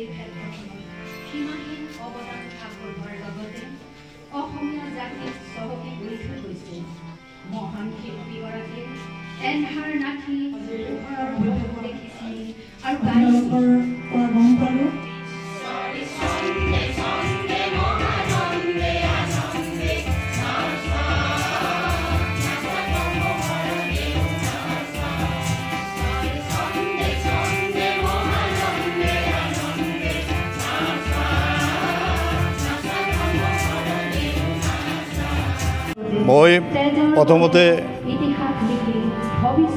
এই ক্ষেত্ৰখনত সীমাহীন অৱদান আগবঢ়োৱাৰ লগতে অসমীয়া জাতিক চহকী কৰি থৈ গৈছে। মহান শিল্পীগৰাকীয়ে এন্ধাৰ নাথি দেখিছিল আৰু গাইছিল। মই প্ৰথমতে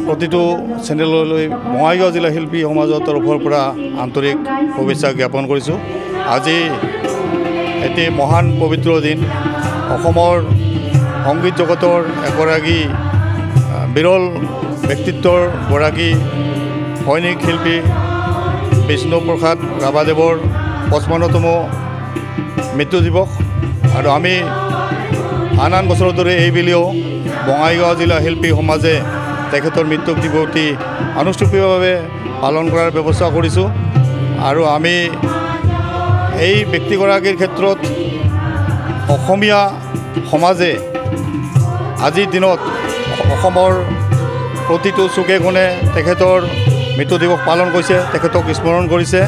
প্ৰতিটো চেনেললৈ বঙাইগাঁও জিলা শিল্পী সমাজৰ তৰফৰ পৰা আন্তৰিক শুভেচ্ছা জ্ঞাপন কৰিছোঁ। আজি এটি মহান পবিত্ৰ দিন। অসমৰ সংগীত জগতৰ এগৰাকী বিৰল ব্যক্তিত্বৰ গৰাকী সৈনিক শিল্পী বিষ্ণুপ্ৰসাদ ৰাভাদেৱৰ 55তম মৃত্যু দিৱস। আৰু আমি আন বছৰৰ দৰে এইবেলিও বঙাইগাঁও জিলা শিল্পী সমাজে তেখেতৰ মৃত্যু দিৱসটি আনুষ্ঠানিকভাৱে পালন কৰাৰ ব্যৱস্থা কৰিছোঁ। আৰু আমি এই ব্যক্তিগৰাকীৰ ক্ষেত্ৰত অসমীয়া সমাজে আজিৰ দিনত অসমৰ প্ৰতিটো চুকে কোণে তেখেতৰ মৃত্যু দিৱস পালন কৰিছে, তেখেতক স্মৰণ কৰিছে।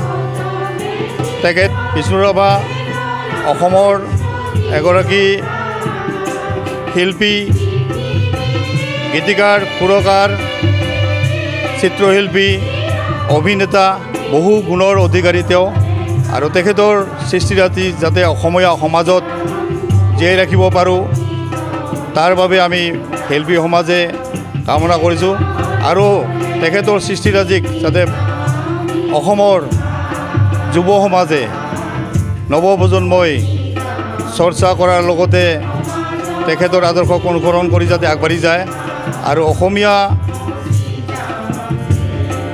তেখেত বিষ্ণু ৰাভা অসমৰ এগৰাকী শিল্পী, গীতিকাৰ, সুৰকাৰ, চিত্ৰশিল্পী, অভিনেতা, বহু গুণৰ অধিকাৰী তেওঁ। আৰু তেখেতৰ সৃষ্টিৰাজি যাতে অসমীয়া সমাজত জীয়াই ৰাখিব পাৰোঁ তাৰ বাবে আমি শিল্পী সমাজে কামনা কৰিছোঁ। আৰু তেখেতৰ সৃষ্টিৰাজিক যাতে অসমৰ যুৱ সমাজে নৱপ্ৰজন্মই চৰ্চা কৰাৰ লগতে তেখেতৰ আদৰ্শক অনুসৰণ কৰি যাতে আগবাঢ়ি যায় আৰু অসমীয়া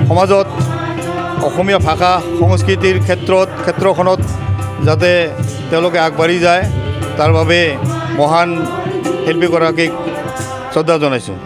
সমাজত অসমীয়া ভাষা সংস্কৃতিৰ ক্ষেত্ৰখনত যাতে তেওঁলোকে আগবাঢ়ি যায় তাৰ বাবে মহান শিল্পীগৰাকীক শ্ৰদ্ধা জনাইছোঁ।